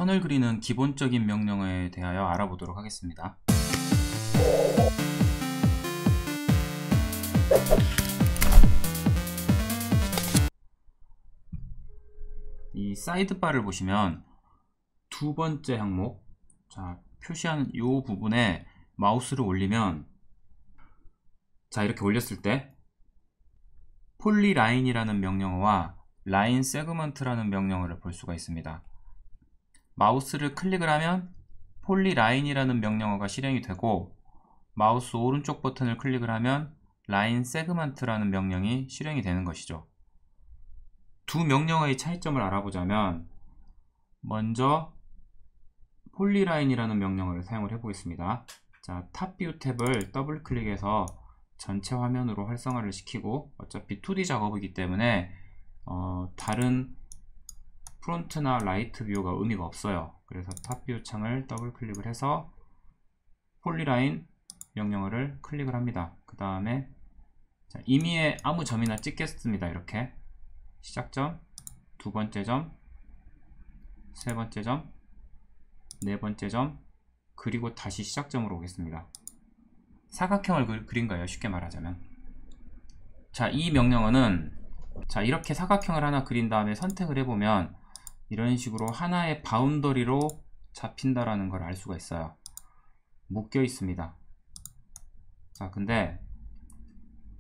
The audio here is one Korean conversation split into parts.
선을 그리는 기본적인 명령어에 대하여 알아보도록 하겠습니다. 이 사이드바를 보시면 두 번째 항목, 자, 표시하는 이 부분에 마우스를 올리면, 자, 이렇게 올렸을 때 폴리라인이라는 명령어와 라인 세그먼트라는 명령어를 볼 수가 있습니다. 마우스를 클릭을 하면 폴리라인이라는 명령어가 실행이 되고, 마우스 오른쪽 버튼을 클릭을 하면 라인 세그먼트라는 명령이 실행이 되는 것이죠. 두 명령어의 차이점을 알아보자면, 먼저 폴리라인이라는 명령어를 사용을 해보겠습니다. 자, 탑뷰 탭을 더블 클릭해서 전체 화면으로 활성화를 시키고, 어차피 2D 작업이기 때문에 다른 프론트나 라이트 뷰가 의미가 없어요. 그래서 탑뷰 창을 더블 클릭을 해서 폴리라인 명령어를 클릭을 합니다. 그 다음에 임의의 아무 점이나 찍겠습니다. 이렇게 시작점, 두 번째 점, 세 번째 점, 네 번째 점, 그리고 다시 시작점으로 오겠습니다. 사각형을 그린 거예요, 쉽게 말하자면. 자, 이 명령어는, 자, 이렇게 사각형을 하나 그린 다음에 선택을 해보면 이런 식으로 하나의 바운더리로 잡힌다라는 걸 알 수가 있어요. 묶여 있습니다. 자, 근데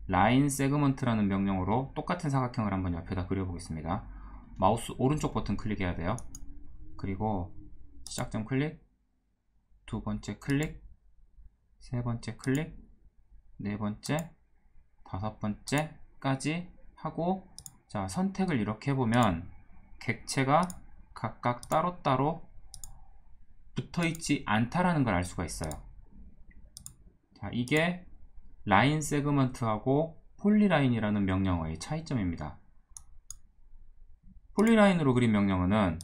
라인 세그먼트라는 명령어로 똑같은 사각형을 한번 옆에다 그려보겠습니다. 마우스 오른쪽 버튼 클릭해야 돼요. 그리고 시작점 클릭, 두 번째 클릭, 세 번째 클릭, 네 번째, 다섯 번째까지 하고, 자, 선택을 이렇게 해보면 객체가 각각 따로따로 붙어있지 않다라는 걸 알 수가 있어요. 자, 이게 라인 세그먼트하고 폴리라인이라는 명령어의 차이점입니다. 폴리라인으로 그린 명령어는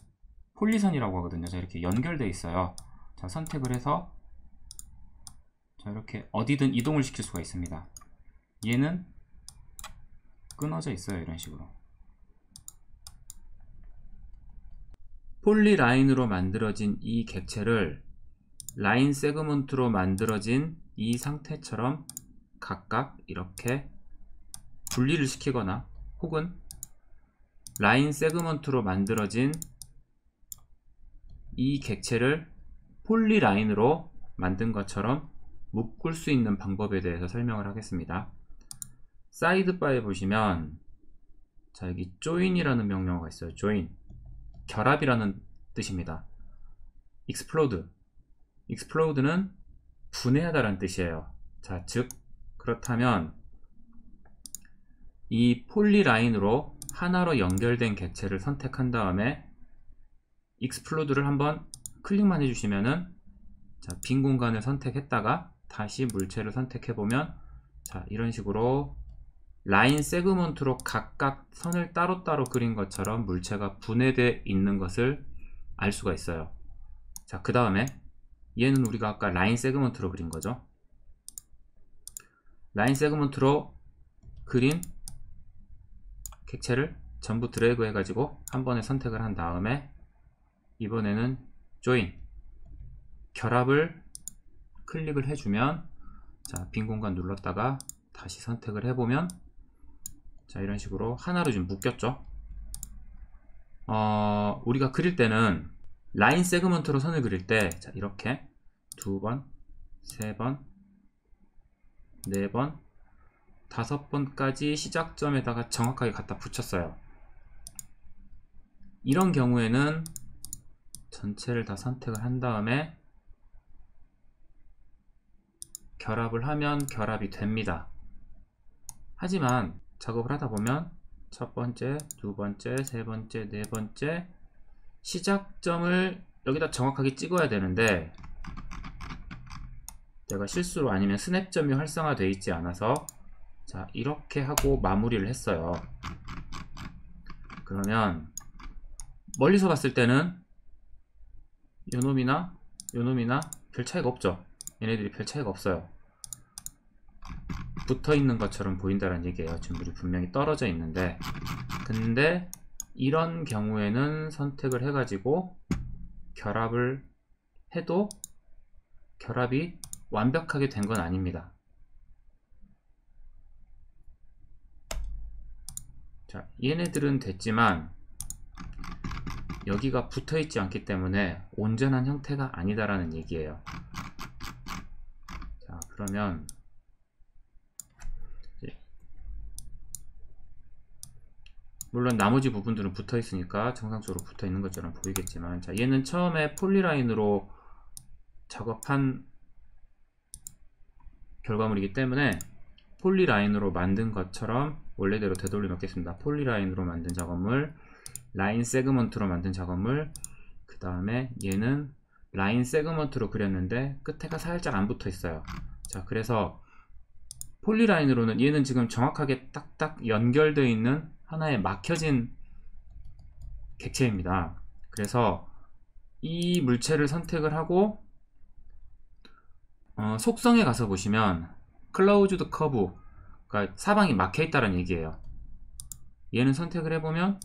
폴리선이라고 하거든요. 자, 이렇게 연결되어 있어요. 자, 선택을 해서 자, 이렇게 어디든 이동을 시킬 수가 있습니다. 얘는 끊어져 있어요. 이런 식으로. 폴리라인으로 만들어진 이 객체를 라인 세그먼트로 만들어진 이 상태처럼 각각 이렇게 분리를 시키거나, 혹은 라인 세그먼트로 만들어진 이 객체를 폴리라인으로 만든 것처럼 묶을 수 있는 방법에 대해서 설명을 하겠습니다. 사이드바에 보시면, 자, 여기 join이라는 명령어가 있어요. join, 결합이라는 뜻입니다. explode는 분해하다라는 뜻이에요. 자, 즉 그렇다면 이 폴리라인으로 하나로 연결된 객체를 선택한 다음에 explode를 한번 클릭만 해주시면은, 자, 빈 공간을 선택했다가 다시 물체를 선택해보면, 자, 이런 식으로 라인 세그먼트로 각각 선을 따로따로 그린 것처럼 물체가 분해되어 있는 것을 알 수가 있어요. 자, 그 다음에 얘는 우리가 아까 라인 세그먼트로 그린 거죠. 라인 세그먼트로 그린 객체를 전부 드래그 해가지고 한 번에 선택을 한 다음에, 이번에는 join, 결합을 클릭을 해주면, 자, 빈 공간 눌렀다가 다시 선택을 해보면, 자, 이런 식으로 하나로 좀 묶였죠. 우리가 그릴 때는 라인 세그먼트로 선을 그릴 때, 자, 이렇게 두 번, 세 번, 네 번, 다섯 번까지 시작점에다가 정확하게 갖다 붙였어요. 이런 경우에는 전체를 다 선택을 한 다음에 결합을 하면 결합이 됩니다. 하지만 작업을 하다 보면 첫 번째, 두 번째, 세 번째, 네 번째 시작점을 여기다 정확하게 찍어야 되는데, 내가 실수로 아니면 스냅점이 활성화되어 있지 않아서, 자, 이렇게 하고 마무리를 했어요. 그러면 멀리서 봤을 때는 요놈이나 요놈이나 별 차이가 없죠. 얘네들이 별 차이가 없어요. 붙어있는 것처럼 보인다는 얘기예요. 지금 분명히 떨어져 있는데, 근데 이런 경우에는 선택을 해가지고 결합을 해도 결합이 완벽하게 된 건 아닙니다. 자, 얘네들은 됐지만 여기가 붙어 있지 않기 때문에 온전한 형태가 아니다라는 얘기예요. 자, 그러면 물론 나머지 부분들은 붙어 있으니까 정상적으로 붙어 있는 것처럼 보이겠지만, 자, 얘는 처음에 폴리라인으로 작업한 결과물이기 때문에 폴리라인으로 만든 것처럼 원래대로 되돌려 놓겠습니다. 폴리라인으로 만든 작업물, 라인 세그먼트로 만든 작업물, 그 다음에 얘는 라인 세그먼트로 그렸는데 끝에가 살짝 안 붙어 있어요. 자, 그래서 폴리라인으로는 얘는 지금 정확하게 딱딱 연결되어 있는 하나의 막혀진 객체입니다. 그래서 이 물체를 선택을 하고 속성에 가서 보시면 클로즈드 커브, 그러니까 사방이 막혀 있다는 얘기예요. 얘는 선택을 해보면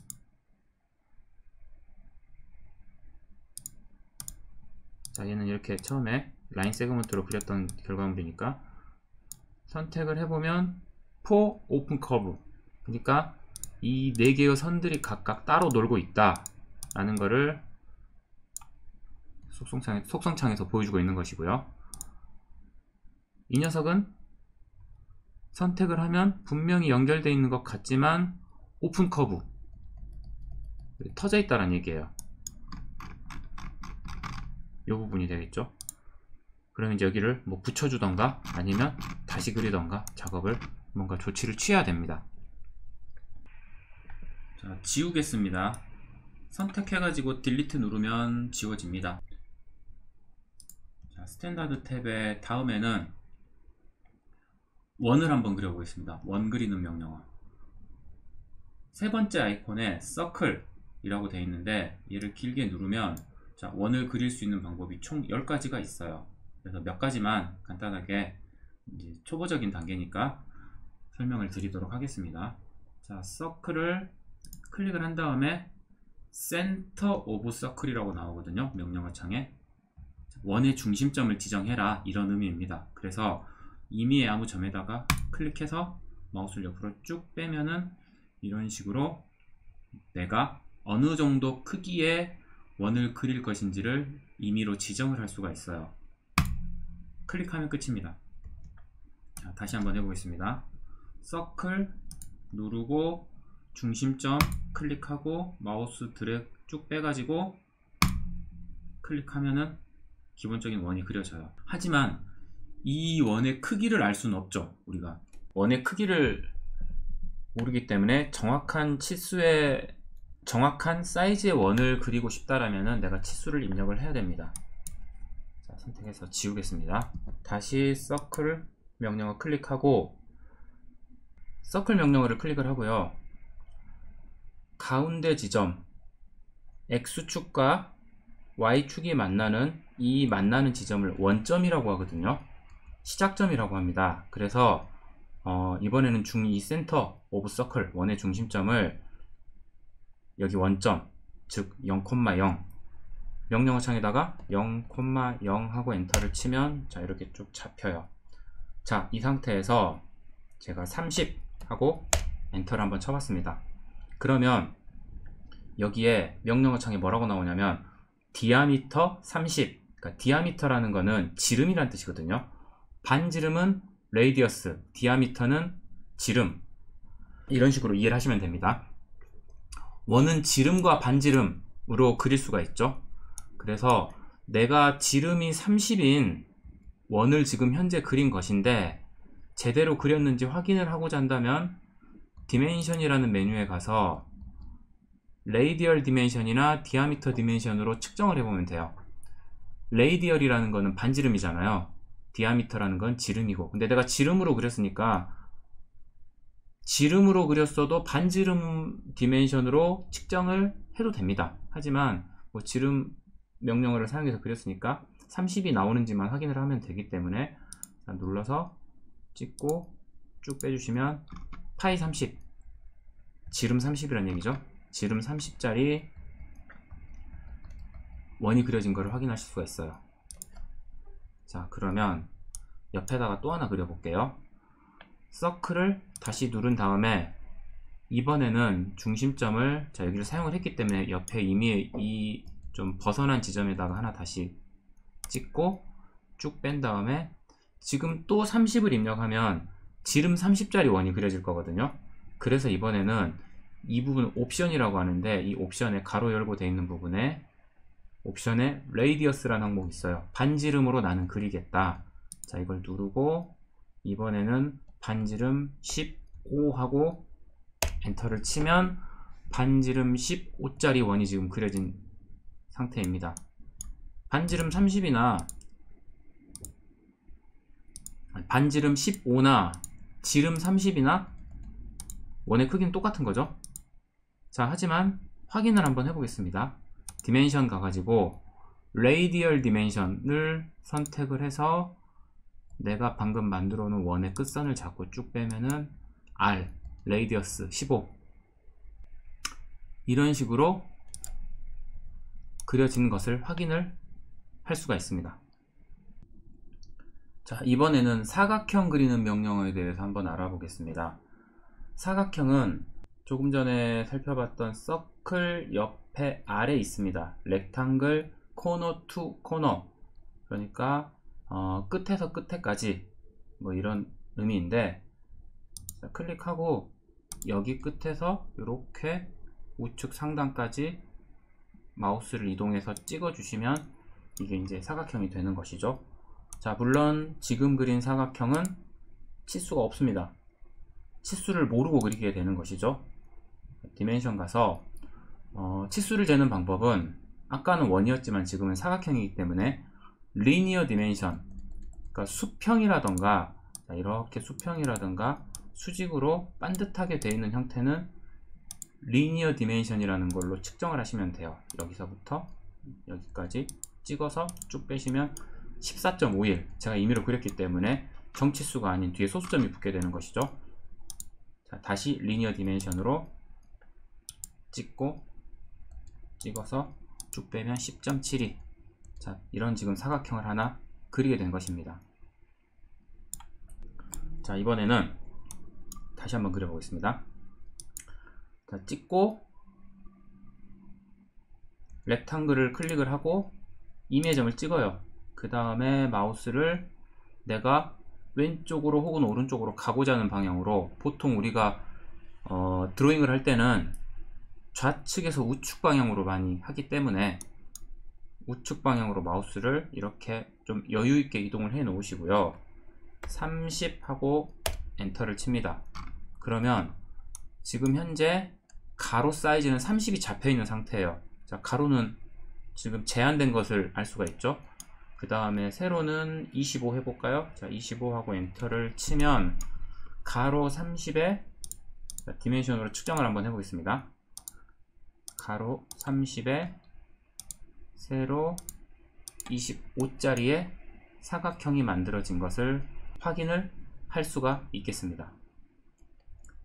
자, 얘는 이렇게 처음에 라인 세그먼트로 그렸던 결과물이니까 선택을 해보면 for open curve, 그러니까 이 4개의 선들이 각각 따로 놀고 있다 라는 거를 속성창에서 보여주고 있는 것이고요. 이 녀석은 선택을 하면 분명히 연결되어 있는 것 같지만 오픈 커브, 터져 있다는 얘기예요. 이 부분이 되겠죠. 그러면 이제 여기를 뭐 붙여주던가 아니면 다시 그리던가 작업을 뭔가 조치를 취해야 됩니다. 자, 지우겠습니다. 선택해가지고 딜리트 누르면 지워집니다. 자, 스탠다드 탭의 다음에는 원을 한번 그려보겠습니다. 원 그리는 명령어. 세 번째 아이콘에 서클이라고 되어 있는데 얘를 길게 누르면 자, 원을 그릴 수 있는 방법이 총 10가지가 있어요. 그래서 몇 가지만 간단하게 이제 초보적인 단계니까 설명을 드리도록 하겠습니다. 자, 서클을 클릭을 한 다음에 센터 오브 서클이라고 나오거든요. 명령어 창에 원의 중심점을 지정해라, 이런 의미입니다. 그래서 임의의 아무 점에다가 클릭해서 마우스를 옆으로 쭉 빼면은 이런 식으로 내가 어느 정도 크기의 원을 그릴 것인지를 임의로 지정을 할 수가 있어요. 클릭하면 끝입니다. 자, 다시 한번 해보겠습니다. 서클 누르고 중심점 클릭하고 마우스 드래그 쭉 빼가지고 클릭하면은 기본적인 원이 그려져요. 하지만 이 원의 크기를 알 수는 없죠. 우리가 원의 크기를 모르기 때문에 정확한 치수의 정확한 사이즈의 원을 그리고 싶다라면은 내가 치수를 입력을 해야 됩니다. 자, 선택해서 지우겠습니다. 다시 서클 명령어 클릭하고 서클 명령어를 클릭을 하고요. 가운데 지점 X축과 Y축이 만나는 이 만나는 지점을 원점이라고 하거든요. 시작점이라고 합니다. 그래서 이번에는 이 센터 오브 서클, 원의 중심점을 여기 원점, 즉 0,0 명령어 창에다가 0,0 하고 엔터를 치면 자, 이렇게 쭉 잡혀요. 자, 이 상태에서 제가 30 하고 엔터를 한번 쳐봤습니다. 그러면 여기에 명령어 창에 뭐라고 나오냐면 디아미터 30, 그러니까 디아미터라는 거는 지름이란 뜻이거든요. 반지름은 레이디어스, 디아미터는 지름, 이런 식으로 이해를 하시면 됩니다. 원은 지름과 반지름으로 그릴 수가 있죠. 그래서 내가 지름이 30인 원을 지금 현재 그린 것인데 제대로 그렸는지 확인을 하고자 한다면 디멘션이라는 메뉴에 가서 레이디얼 디멘션이나 디아미터 디멘션으로 측정을 해보면 돼요. 레이디얼이라는 거는 반지름이잖아요. 디아미터라는 건 지름이고, 근데 내가 지름으로 그렸으니까 지름으로 그렸어도 반지름 디멘션으로 측정을 해도 됩니다. 하지만 뭐 지름 명령어를 사용해서 그렸으니까 30이 나오는지만 확인을 하면 되기 때문에 눌러서 찍고 쭉 빼주시면 파이 30, 지름 30이라는 얘기죠. 지름 30짜리 원이 그려진 것을 확인하실 수가 있어요. 자, 그러면 옆에다가 또 하나 그려볼게요. 서클을 다시 누른 다음에 이번에는 중심점을, 자, 여기를 사용을 했기 때문에 옆에 이미 이 좀 벗어난 지점에다가 하나 다시 찍고 쭉 뺀 다음에 지금 또 30을 입력하면 지름 30짜리 원이 그려질 거거든요. 그래서 이번에는 이 부분 옵션이라고 하는데, 이 옵션에 가로 열고 되어 있는 부분에 옵션에 레이디어스라는 항목이 있어요. 반지름으로 나는 그리겠다. 자, 이걸 누르고 이번에는 반지름 15 하고 엔터를 치면 반지름 15짜리 원이 지금 그려진 상태입니다. 반지름 30이나 반지름 15나 지름 30이나 원의 크기는 똑같은 거죠. 자, 하지만 확인을 한번 해보겠습니다. 디멘션 가가지고 레이디얼 디멘션을 선택을 해서 내가 방금 만들어 놓은 원의 끝선을 잡고 쭉 빼면은 R, 레이디어스 15, 이런 식으로 그려진 것을 확인을 할 수가 있습니다. 자, 이번에는 사각형 그리는 명령어에 대해서 한번 알아보겠습니다. 사각형은 조금 전에 살펴봤던 서클 옆에 아래 있습니다. 렉탱글 코너 투 코너, 그러니까 끝에서 끝에까지 뭐 이런 의미인데, 자, 클릭하고 여기 끝에서 이렇게 우측 상단까지 마우스를 이동해서 찍어 주시면 이게 이제 사각형이 되는 것이죠. 자, 물론 지금 그린 사각형은 치수가 없습니다. 치수를 모르고 그리게 되는 것이죠. 디멘션 가서 치수를 재는 방법은 아까는 원이었지만 지금은 사각형이기 때문에 리니어 디멘션, 그러니까 수평이라던가, 이렇게 수평이라던가 수직으로 반듯하게 되어 있는 형태는 리니어 디멘션이라는 걸로 측정을 하시면 돼요. 여기서부터 여기까지 찍어서 쭉 빼시면 14.51, 제가 임의로 그렸기 때문에 정치수가 아닌 뒤에 소수점이 붙게 되는 것이죠. 자, 다시 리니어 디멘션으로 찍고 찍어서 쭉 빼면 10.72. 자, 이런 지금 사각형을 하나 그리게 된 것입니다. 자, 이번에는 다시 한번 그려보겠습니다. 자, 찍고 렉탱글을 클릭을 하고 임의점을 찍어요. 그 다음에 마우스를 내가 왼쪽으로 혹은 오른쪽으로 가고자 하는 방향으로, 보통 우리가 드로잉을 할 때는 좌측에서 우측 방향으로 많이 하기 때문에 우측 방향으로 마우스를 이렇게 좀 여유있게 이동을 해 놓으시고요. 30 하고 엔터를 칩니다. 그러면 지금 현재 가로 사이즈는 30이 잡혀 있는 상태예요. 자, 가로는 지금 제한된 것을 알 수가 있죠. 그 다음에 세로는 25 해볼까요? 자, 25 하고 엔터를 치면 가로 30에 디멘션으로 측정을 한번 해보겠습니다. 가로 30에 세로 25짜리의 사각형이 만들어진 것을 확인을 할 수가 있겠습니다.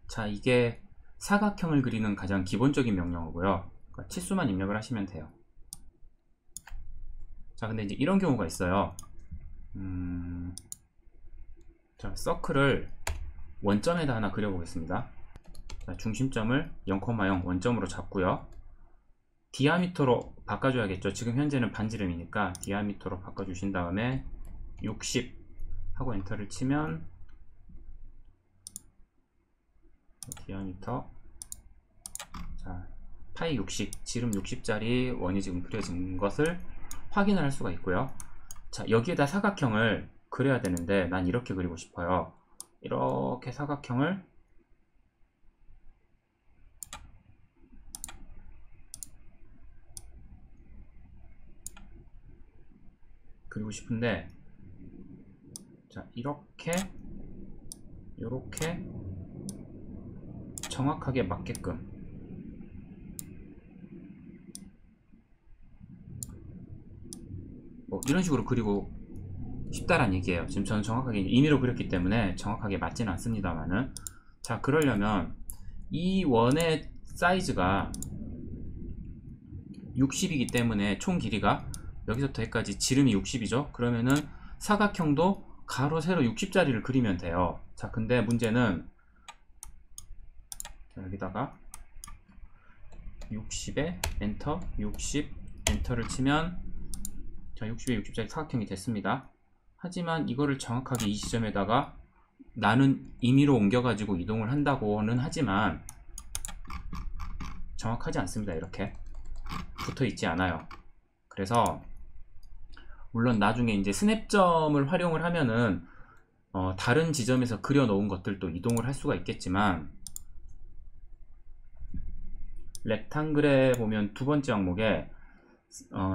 자, 이게 사각형을 그리는 가장 기본적인 명령어고요. 그러니까 치수만 입력을 하시면 돼요. 자, 근데 이제 이런 경우가 있어요. 자, 서클을 원점에다 하나 그려보겠습니다. 자, 중심점을 0,0 원점으로 잡고요. 디아미터로 바꿔줘야겠죠. 지금 현재는 반지름이니까 디아미터로 바꿔주신 다음에 60 하고 엔터를 치면 디아미터, 자, 파이 60, 지름 60짜리 원이 지금 그려진 것을 확인을 할 수가 있고요. 자, 여기에다 사각형을 그려야 되는데 난 이렇게 그리고 싶어요. 이렇게 사각형을 그리고 싶은데, 자, 이렇게 정확하게 맞게끔 뭐 이런 식으로 그리고 싶다란 얘기예요. 지금 저는 정확하게 임의로 그렸기 때문에 정확하게 맞지는 않습니다만은, 자, 그러려면 이 원의 사이즈가 60이기 때문에 총 길이가 여기서부터 여기까지 지름이 60이죠. 그러면은 사각형도 가로 세로 60짜리를 그리면 돼요. 자, 근데 문제는 여기다가 60에 엔터, 60 엔터를 치면 자, 60에 60짜리 사각형이 됐습니다. 하지만 이거를 정확하게 이 지점에다가 나는 임의로 옮겨가지고 이동을 한다고는 하지만 정확하지 않습니다. 이렇게 붙어 있지 않아요. 그래서 물론 나중에 이제 스냅점을 활용을 하면은 다른 지점에서 그려 놓은 것들도 이동을 할 수가 있겠지만 렉탱글에 보면 두 번째 항목에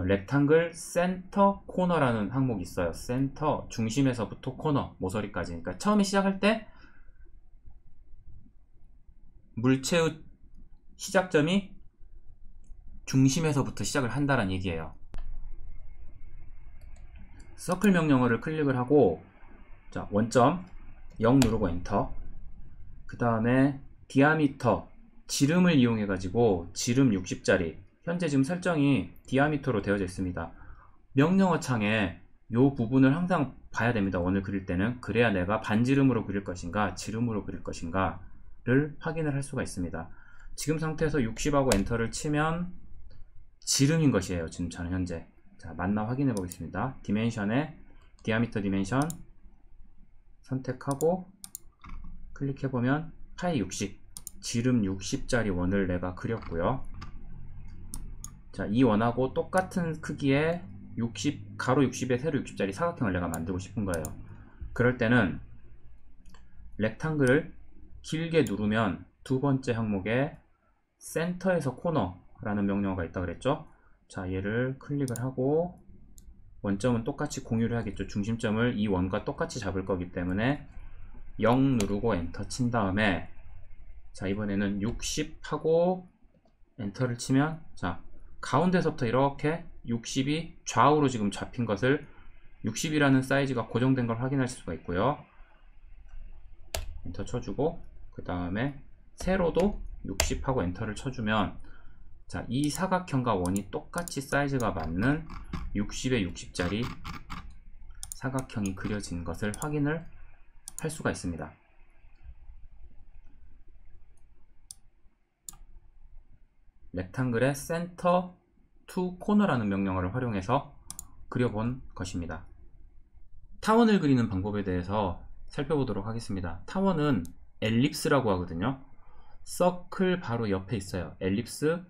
렉탱글 센터 코너라는 항목이 있어요. 센터, 중심에서부터 코너, 모서리까지. 그러니까 처음에 시작할 때 물체의 시작점이 중심에서부터 시작을 한다는 얘기예요. 서클 명령어를 클릭을 하고 자, 원점 0 누르고 엔터. 그 다음에 디아미터 지름을 이용해 가지고 지름 60짜리 현재 지금 설정이 디아미터로 되어져 있습니다. 명령어 창에 이 부분을 항상 봐야 됩니다. 원을 그릴 때는. 그래야 내가 반지름으로 그릴 것인가 지름으로 그릴 것인가를 확인을 할 수가 있습니다. 지금 상태에서 60하고 엔터를 치면 지름인 것이에요. 지금 저는 현재. 자, 맞나 확인해 보겠습니다. 디멘션에 디아미터 디멘션 선택하고 클릭해 보면 파이 60 지름 60짜리 원을 내가 그렸고요. 자, 이 원하고 똑같은 크기의 60 가로 60에 세로 60짜리 사각형을 내가 만들고 싶은 거예요. 그럴 때는 렉탱글을 길게 누르면 두 번째 항목에 센터에서 코너라는 명령어가 있다 그랬죠. 자, 얘를 클릭을 하고 원점은 똑같이 공유를 하겠죠. 중심점을 이 원과 똑같이 잡을 거기 때문에 0 누르고 엔터 친 다음에 자, 이번에는 60 하고 엔터를 치면 자, 가운데서부터 이렇게 60이 좌우로 지금 잡힌 것을 60이라는 사이즈가 고정된 걸 확인할 수가 있고요. 엔터 쳐주고 그 다음에 세로도 60 하고 엔터를 쳐주면 자, 이 사각형과 원이 똑같이 사이즈가 맞는 60에 60짜리 사각형이 그려진 것을 확인을 할 수가 있습니다. 렉탱글의 센터 투 코너라는 명령어를 활용해서 그려본 것입니다. 타원을 그리는 방법에 대해서 살펴보도록 하겠습니다. 타원은 엘립스라고 하거든요. 서클 바로 옆에 있어요. 엘립스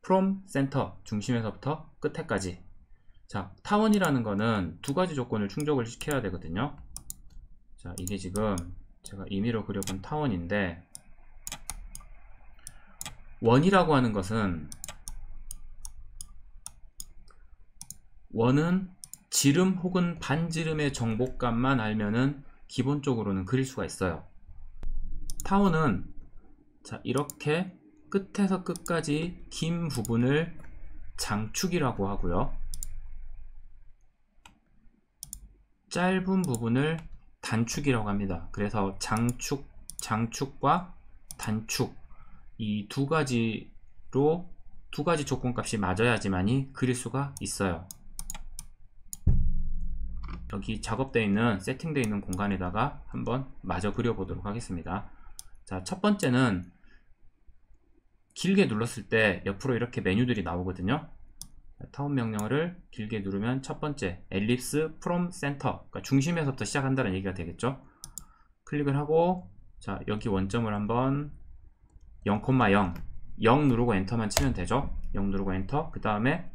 from center 중심에서부터 끝에까지. 자, 타원이라는 거는 두 가지 조건을 충족을 시켜야 되거든요. 자, 이게 지금 제가 임의로 그려본 타원인데 원이라고 하는 것은 원은 지름 혹은 반지름의 정복감만 알면은 기본적으로는 그릴 수가 있어요. 타원은 자, 이렇게 끝에서 끝까지 긴 부분을 장축이라고 하고요. 짧은 부분을 단축이라고 합니다. 그래서 장축과 단축 이 두 가지로 두 가지 조건값이 맞아야지만이 그릴 수가 있어요. 여기 작업되어 있는 세팅되어 있는 공간에다가 한번 마저 그려보도록 하겠습니다. 자, 첫 번째는 길게 눌렀을 때 옆으로 이렇게 메뉴들이 나오거든요. 타원 명령어를 길게 누르면 첫 번째 엘립스 from center 그러니까 중심에서부터 시작한다는 얘기가 되겠죠. 클릭을 하고 자, 여기 원점을 한번 0,0 0 누르고 엔터만 치면 되죠. 0 누르고 엔터. 그 다음에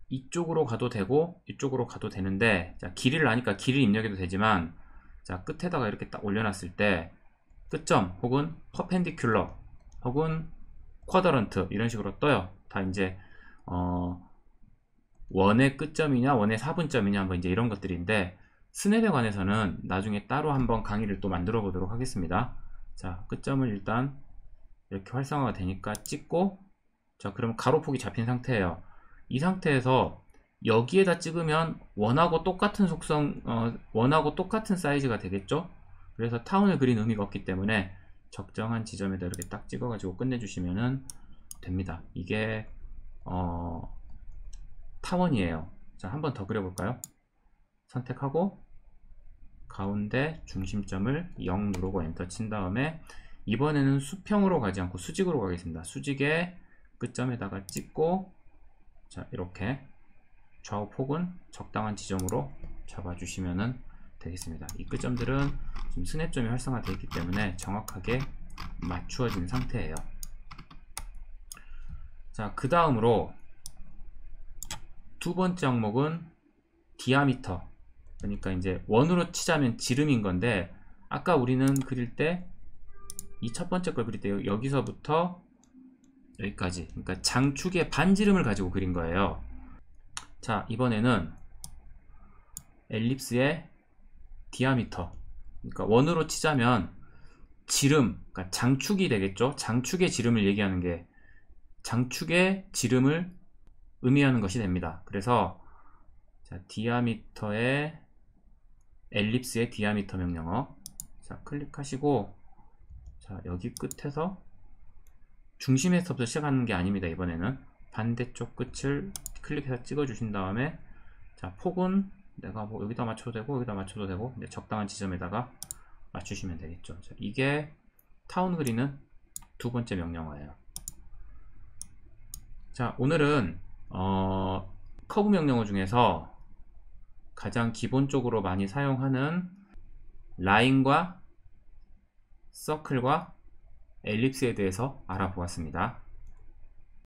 이쪽으로 가도 되고 이쪽으로 가도 되는데 자, 길이를 아니까 길이 입력해도 되지만 자, 끝에다가 이렇게 딱 올려놨을 때 끝점 혹은 퍼펜디큘러 혹은 쿼더런트 이런 식으로 떠요. 다 이제 원의 끝점이냐 원의 사분점이냐 한번 이제 이런 것들인데 스냅에 관해서는 나중에 따로 한번 강의를 또 만들어 보도록 하겠습니다. 자, 끝점을 일단 이렇게 활성화가 되니까 찍고 자, 그럼 가로폭이 잡힌 상태예요. 이 상태에서 여기에다 찍으면 원하고 똑같은 속성 원하고 똑같은 사이즈가 되겠죠. 그래서 타원을 그린 의미가 없기 때문에 적정한 지점에다 이렇게 딱 찍어 가지고 끝내주시면 됩니다. 이게 타원이에요. 자, 한번 더 그려볼까요? 선택하고 가운데 중심점을 0 누르고 엔터 친 다음에 이번에는 수평으로 가지 않고 수직으로 가겠습니다. 수직의 끝점에다가 찍고, 자, 이렇게 좌우 폭은 적당한 지점으로 잡아주시면 되겠습니다. 이 끝점들은 지금 스냅점이 활성화되어 있기 때문에 정확하게 맞추어진 상태예요. 자, 그 다음으로 두 번째 항목은 디아미터, 그러니까 이제 원으로 치자면 지름인 건데, 아까 우리는 그릴 때 이 첫 번째 걸 그릴 때 여기서부터 여기까지, 그러니까 장축의 반지름을 가지고 그린 거예요. 자, 이번에는 엘립스의 디아미터, 그러니까 원으로 치자면 지름, 그러니까 장축이 되겠죠. 장축의 지름을 얘기하는 게 장축의 지름을 의미하는 것이 됩니다. 그래서 자, 디아미터의 엘립스의 디아미터 명령어, 자, 클릭하시고, 자, 여기 끝에서 중심에서부터 시작하는 게 아닙니다. 이번에는 반대쪽 끝을 클릭해서 찍어 주신 다음에, 자, 폭은 내가 뭐 여기다 맞춰도 되고 여기다 맞춰도 되고, 이제 적당한 지점에다가 맞추시면 되겠죠. 자, 이게 타운 그리는 두 번째 명령어예요. 자, 오늘은 커브 명령어 중에서 가장 기본적으로 많이 사용하는 라인과 서클과 엘립스에 대해서 알아보았습니다.